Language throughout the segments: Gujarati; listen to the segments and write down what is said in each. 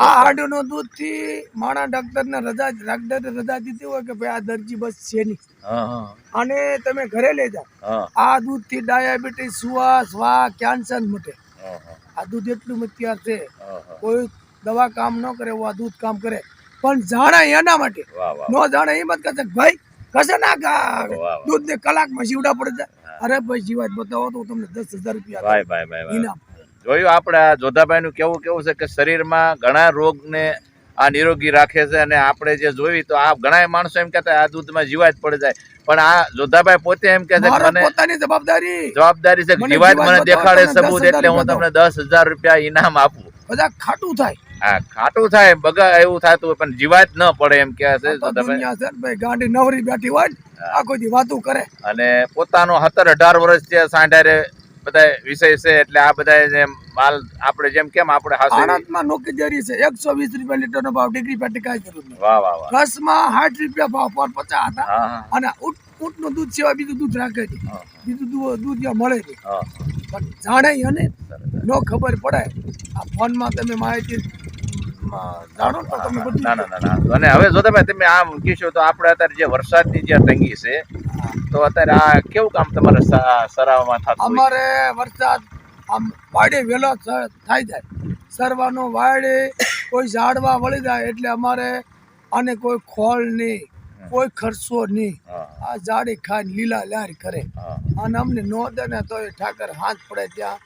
આ હાંડુનું દૂધ થી માણા ડોક્ટર રજા દીધી હોય કે ભાઈ આ દર્દી બસ છે નહીં, અને તમે ઘરે લઈ જાઓ. આ દૂધ થી ડાયાબિટીસ, સુવાસ, વા, કેન્સર મટે. આ દૂધ એટલું મત્યાર છે, કોઈ દવા કામ ન કરે એવું આ દૂધ કામ કરે. પણ જાણે એના માટે નો જાણે એ મત કહે ભાઈ કશે ના દૂધ ને કલાકમાં જીવડા પડી જાય. અરે ભાઈ જીવાત બતાવો તો તમને 10,000 રૂપિયા ઇનામ. જોયું આપણે જોધાભાઈ નું કેવું છે કે શરીરમાં ઘણા રોગ ને આ નિરોગી રાખે છે. અને આપણે જે જોયું તો આ ઘણા માણસો એમ કહેતા આ દૂધમાં જીવાત પડી જાય, પણ આ જોધાભાઈ પોતે એમ કહે છે કે મને પોતાની જવાબદારી છે કે જીવાત મને દેખાડે સબૂત એટલે હું તમને 10,000 રૂપિયા ઇનામ આપું. બધા ખાટું થાય, હા ખાટું થાય, બગા એવું થતું પણ જીવાત ન પડે એમ કહે છે જોધાભાઈ. ગાંડી નવરી બેઠી હોય આખો દી વાતું કરે, અને પોતાનો 17-18 વર્ષ છે સાંઢારે બધા વિષય છે. એટલે આ બધા માલ આપણે જેમ કેમ આપણે આણંદમાં નોકરી છે 120 રૂપિયા લીટર નો ભાવ, ડિગ્રી પેટી કાંઈ જરૂર નહીં. વાહ વાહ વાહ. કચ્છમાં 60 રૂપિયા ભાવ પર 50 હતા. અને ઊંટ નું દૂધ સિવાય બીજું દૂધ રાખે છે, બીજું દૂધ જ્યાં મળે છે. પણ જાણે અને નો ખબર પડે આ ફોન માં તમે માહિતી જાણો તો તમે બધું. ના. અને હવે જોધાભાઈ તમે આમ કીધું તો આપણે અત્યારે જે વરસાદની જે તંગી છે તો અત્યારે આ કેવું કામ તમારે સરાવવામાં થતું? અમારે વરસાદ આમ વાડે વેલો થાય જાય, સરવાનો વાડે કોઈ ઝાડવા વળી જાય એટલે અમારે આને કોઈ ખોળ નહીં, કોઈ ખર્ચો નહીં. આ ઝાડી ખાઈને લીલા લહેર કરે, અને અમને નો દે ને તો એ ઠાકર હાથ પડે ત્યાં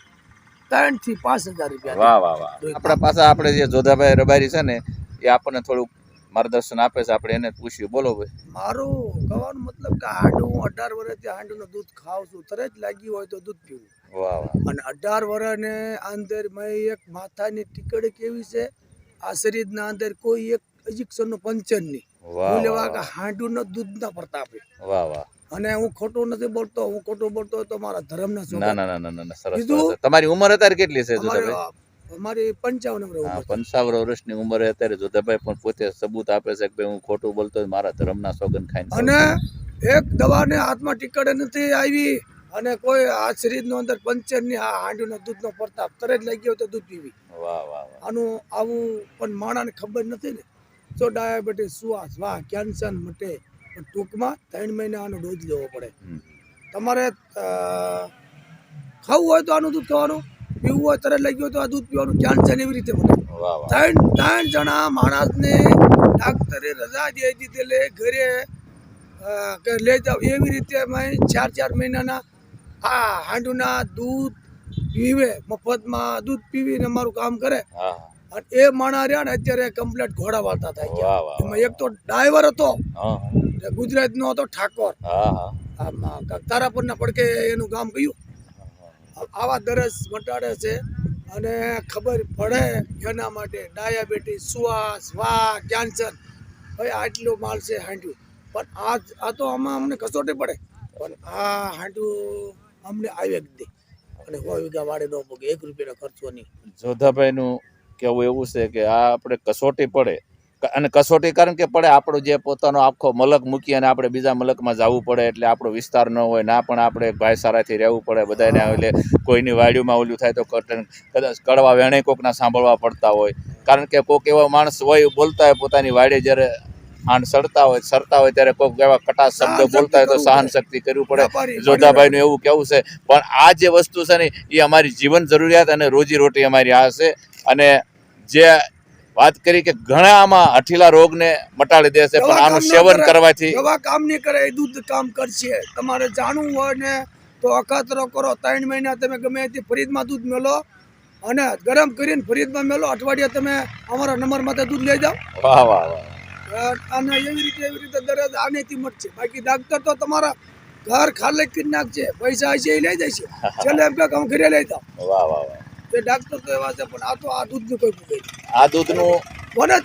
3,000 થી 5,000 રૂપિયા. વાહ વાહ વાહ. આપણા પાસે આપણે જે જોધાભાઈ રબારી છે ને એ આપણને થોડુંક માર્ગદર્શન આપે છે, આપણે એને પૂછ્યું. બોલો ભાઈ. મારું કહેવાનો મતલબ કે હાંડુ હું 18 વર્ષથી હાંડુનું દૂધ ખાઉં છું, તરત લાગી હોય તો દૂધ પીવું. વાહ વાહ. અને 18 વર્ષને અંદર મેં એક માથાની ટીકડી કેવી છે, આ શરીરના અંદર કોઈ એક ઇન્જેક્શનનું પંચર નહીં. લેવા કે હાંડુનો દૂધના પ્રતાપે. વાહ વાહ. અને હું ખોટું નથી બોલતો, હું ખોટું બોલતો તો મારા ધર્મના ના ના ના ના સરસ. તમારી ઉંમર અત્યારે કેટલી છે જોધાભાઈ? અમારી 55 વર્ષ. 55 વર્ષની ઉંમરે અત્યારે જોધાભાઈ પણ પોતે સબૂત આપે છે કે હું ખોટું બોલતો મારા ધર્મના સોગંદ ખાઈને. અને એક દવાને હાથમાં ટીકડે નથી આવી, અને કોઈ આ શરીરનો અંદર પંચર ની આ હાંડુના દૂધનો પ્રતાપ તરત લઈ ગયો તો દૂધ પીવી. વાહ વાહ. આનું આવું પણ માણાને ખબર નથી ને, તો ડાયાબિટીસ, સુવાસ, વા, કેન્સર મટે. પણ ટૂંકમાં 3 મહિના આનો ડોઝ લેવો પડે. તમારે ખાવું હોય તો આનું દૂધ ખાવાનું, પીવું હોય તરત લઈ ગયો તો આ દૂધ પીવાનું. કેન્સર એવી રીતે મટે. 3 જણા માણસને ડાક્ટરે રજા દે દીધેલે ઘરે લઈ જાવ એવી રીતે અમે 4 મહિનાના આ હાંડુના દૂધ પીવે, મફતમાં દૂધ પીવીને અમારું કામ કરે. અને એ માણા રહ્યા ને અત્યારે કમ્પ્લેટ ઘોડા વાળતા થાય ગયા. એમાં એક તો ડ્રાઈવર હતો, ગુજરાતનો હતો, ઠાકોર. તારાપુરના પડકે એનું ગામ કયું. આવા દરસ મટાડે છે, અને ખબર પડે એના માટે ડાયાબિટીસ, સુવાસ, વા, કેન્સર. ભાઈ આટલો માલ છે હાંડુ, પણ આ તો આમાં અમને કસોટી પડે. પણ આ હાંડુ અમને આવે જ દે, અને 100 વીઘા વાડે ન પોગે, 1 રૂપિયાનો ખર્ચો નહીં. જોધાભાઈનું કેવું એવું છે કે આ આપણે કસોટી પડે, અને કસોટી કારણ કે પડે આપણો જે પોતાનો આખો મલક મૂકી અને આપણે બીજા મલકમાં જવું પડે, એટલે આપણો વિસ્તાર ન હોય ના, પણ આપણે ભાઈસારાથી રહેવું પડે બધાને. એટલે કોઈની વાડીમાં ઓલું થાય તો કદાચ કડવા વેણે કોકના સાંભળવા પડતા હોય, કારણ કે કોઈક એવા માણસ હોય બોલતા હોય પોતાની વાડી જ્યારે હાંડ સરતા હોય ત્યારે કોઈક એવા કટાશ શબ્દ બોલતા હોય તો સહન શક્તિ કરવી પડે. જોધાભાઈનું એવું કેવું છે. પણ આ જે વસ્તુ છે ને એ અમારી જીવન જરૂરિયાત અને રોજી રોટી અમારી આ છે. અને જે વાત કરી કે ઘણા આમાં હઠીલા રોગને મટાડી દે છે, પણ આનું સેવન કરવાથી દવા કામ નહીં કરે, એ દૂધ કામ કરશે. તમારે જાણવું હોય ને તો અખાતરો કરો. 3 મહિના તમે ગમે તે ફરીદમાં દૂધ મેલો અને ગરમ કરીને ફરીદમાં મેલો. અઠવાડિયે તમે અમારા નંબરમાં દૂધ લઈ જાઓ. વાહ વાહ વાહ. અને એવી રીતે દરરોજ આનેથી મળશે. બાકી ડાક્ટર તો તમારા ઘર ખાલી કરી નાખશે, પૈસા હશે એ લઈ જશે. છેલ્લે એમ કે હું ઘરે લઈ જાઉં. વાહ વાહ વાહ. એ ડાક્ટર તો એવા છે, પણ આ તો આ દૂધનું કોઈ પૂછે. આ દૂધનું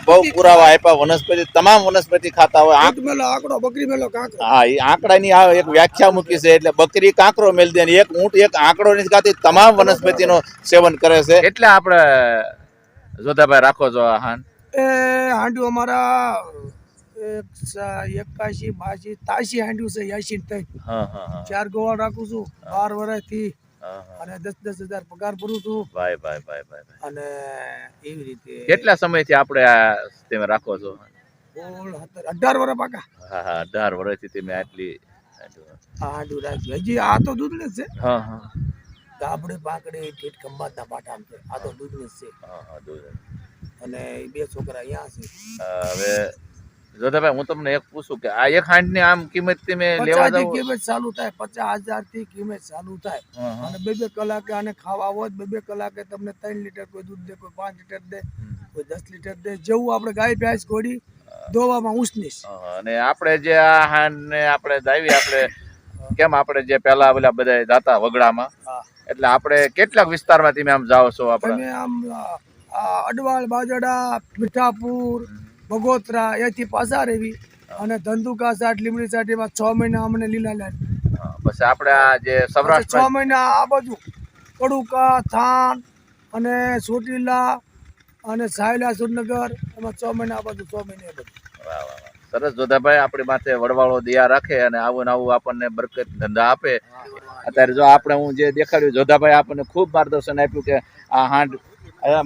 બહુ પુરાવા આપ્યા. વનસ્પતિ, તમામ વનસ્પતિ ખાતા હોય. મેલો આંકડો, બકરી મેલો કાંકરો. હા, એ આંકડાની આ એક વ્યાખ્યા મૂકી છે. એટલે બકરી કાંકરો મેલ દે, એક ઊંટ એક આંકડો નથી ખાતી, તમામ વનસ્પતિનો સેવન કરે છે. એટલે આપણે જોધાભાઈ રાખો છો આ હાંડ. એ હાંડુ અમારા 81, 82, 83 હાંડુ છે. 83 4 ગોવાળ રાખું છું 12 વર્ષથી. અને 10,000 પગાર ભરું છું ભાઈ અને એવી રીતે કેટલા સમયથી આપણે આ તમે રાખો છો? 18 વર્ષ પાકા. હા 18 વર્ષથી તમે આટલી આડું રાખ્યું. હજી આ તો દૂધ જ છે. હા ગાબડે પાકડે ઠેઠ ખંભાતના પાટામાં છે. આ તો દૂધ જ છે. દૂધ. અને એ 2 છોકરા અહીંયા છે. હવે જોધાભાઈ હું તમને એક પૂછું કે આ એક હાંડની આમ કિંમત તમે લેવા 50 થી જાવ? કિંમત ચાલુ થાય, 50,000 થી કિંમત ચાલુ થાય. અને 2 કલાકે આને ખાવા હોય 2 કલાકે તમને 3 લીટર કોઈ દૂધ દે, કોઈ 5 લીટર દે, કોઈ 10 લીટર દે, જેવું આપણે ગાય ભેંસ ઘોડી દોવામાં ઉછનીશ. અને આપણે જે આ હાંડને આપણે દાવી આપણે કેમ આપણે જે પેલા પેલા બધા જાતા વગડામાં, એટલે આપણે કેટલાક વિસ્તારમાં તમે આમ જાઓ છો? આપણે આમ અડવાળ, બાજડા, મીઠાપુર, બગોતરા એથી પાછા રેવી અને ધંધુકા સાટ, લીમડી સાટ એમાં 6 મહિના અમને લીલા લાડ. પછી આપણે આ જે સૌરાષ્ટ્ર 6 મહિના આ બાજુ કડુકા, થાન અને ચોટીલા અને સાયલા, સુરનગર એમાં 6 મહિના આ બાજુ 6 મહિના એ બધું. સરસ જોધાભાઈ, આપણી માથે વડવાળો દયા રાખે અને આવું ને આવું આપણને બરકત ધંધા આપે. અત્યારે જો આપણે હું જે દેખાડ્યું જોધાભાઈ આપણને ખૂબ માર્ગદર્શન આપ્યું કે આ હાંડ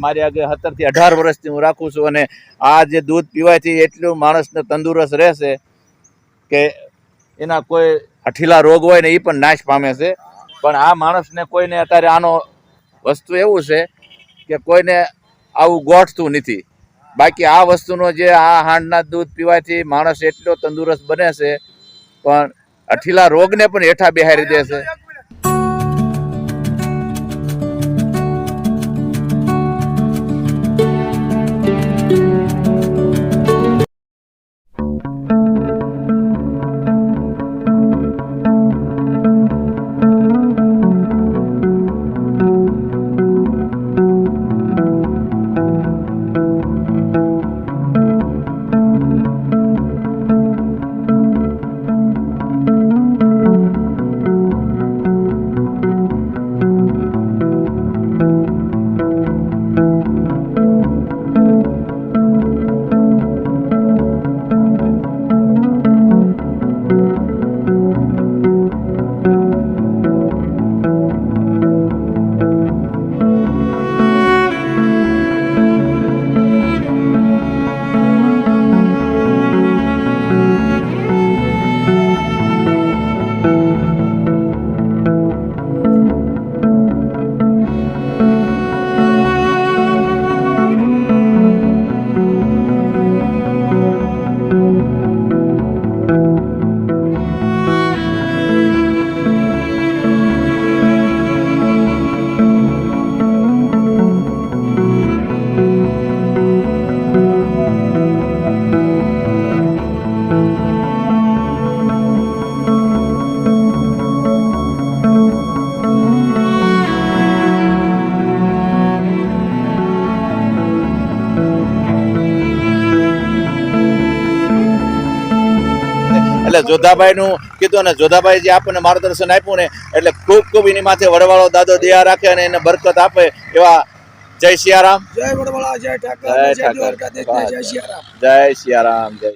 મારી આગળ 17 થી 18 વર્ષથી હું રાખું છું અને આ જે દૂધ પીવાથી એટલું માણસને તંદુરસ્ત રહેશે કે એના કોઈ હઠીલા રોગ હોય ને એ પણ નાશ પામે છે. પણ આ માણસને કોઈને અત્યારે આનો વસ્તુ એવું છે કે કોઈને આવું ગોઠતું નથી. બાકી આ વસ્તુનો જે આ હાંડના દૂધ પીવાથી માણસ એટલો તંદુરસ્ત બને છે પણ હઠીલા રોગને પણ હેઠા બેહારી દે છે. એટલે જોધાભાઈ નું કીધું ને જોધાભાઈ જે આપણને માર્ગદર્શન આપ્યું ને એટલે ખૂબ ખૂબ એની માથે વડવાળો દાદો દયા રાખે અને એને બરકત આપે એવા જય સિયારામ. જય વડવાળા, જય ઠાકર, જય દ્વારકાધીશ, જય સિયારામ. જય સિયારામ. જય